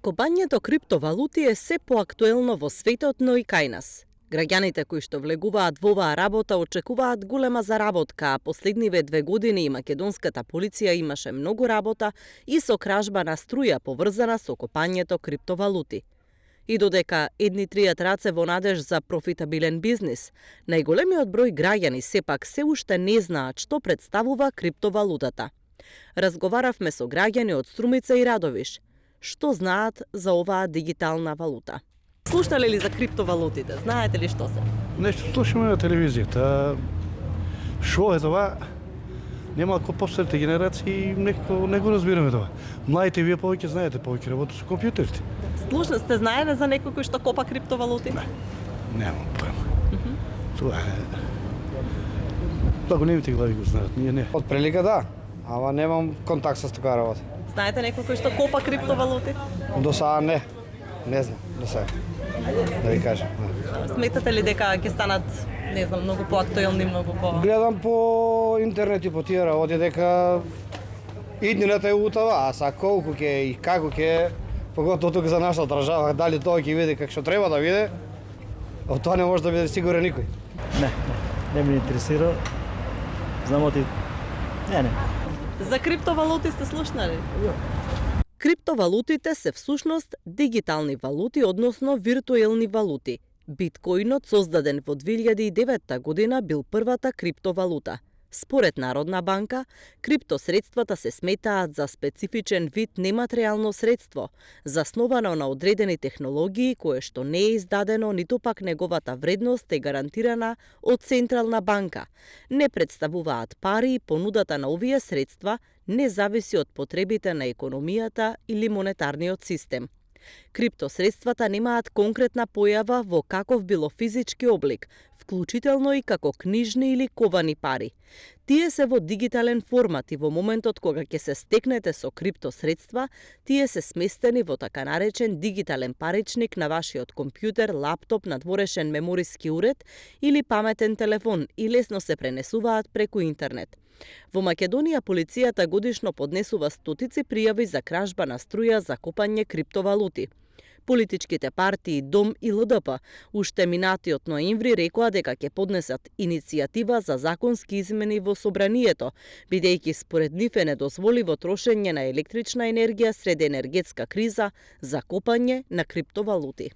Копањето криптовалути е се поактуелно во светот, но и кај нас. Граѓаните кои што влегуваат во оваа работа очекуваат голема заработка, а последниве 2 години и македонската полиција имаше многу работа и со кражба на струја поврзана со копањето криптовалути. И додека едни тријат раце во надеж за профитабилен бизнис, најголемиот број граѓани сепак се уште не знаат што представува криптовалутата. Разговаравме со граѓани од Струмица и Радовиш. Што знаат за оваа дигитална валута? Слушнале ли за криптовалутите? Знаете ли што се? Нешто слушаме на телевизијата. Шо е тоа? Нема како постарите генерации, некако не го разбираме тоа. Младите вие повеќе знаете, повеќе работите со компјутерите. Слушна сте знаеле за некој кој што копа криптовалути? Не, немам појма. Тоа е... Тоа големите глави го знаат, ние не. Од прилика да, ама немам контакт со такава работа. Знаете некој кој што копа криптовалути? До сега не знам, до сега. Да ви кажам. Да. Сметате ли дека ќе станат, не знам, многу поактуелни, многу по... Гледам по интернет и по тие работи дека иднината е утава, а са колку ќе и како ќе, поготово тука за наша држава, дали тоа ќе види како што треба да види, од тоа не може да биде сигурен никој. Не ме интересира. Знам оти... Не. За криптовалути сте слушнали? Криптовалутите се всушност дигитални валути, односно виртуелни валути. Биткоинот, создаден во 2009 година, бил првата криптовалута. Според Народна банка, криптосредствата се сметаат за специфичен вид нематеријално средство, засновано на одредени технологии кое што не е издадено, ниту пак неговата вредност е гарантирана од Централна банка. Не представуваат пари и понудата на овие средства не зависи од потребите на економијата или монетарниот систем. Криптосредствата немаат конкретна појава во каков било физички облик, вклучително и како книжни или ковани пари. Тие се во дигитален формат и во моментот кога ќе се стекнете со криптосредства, тие се сместени во така наречен дигитален паричник на вашиот компјутер, лаптоп, надворешен мемориски уред или паметен телефон и лесно се пренесуваат преку интернет. Во Македонија полицијата годишно поднесува стотици пријави за кражба на струја за копање криптовалути. Политичките партии ДОМ и ЛДП уште минатиот ноември рекоа дека ќе поднесат иницијатива за законски измени во собранието, бидејќи според нив е недозволиво трошење на електрична енергија сред енергетска криза за копање на криптовалути.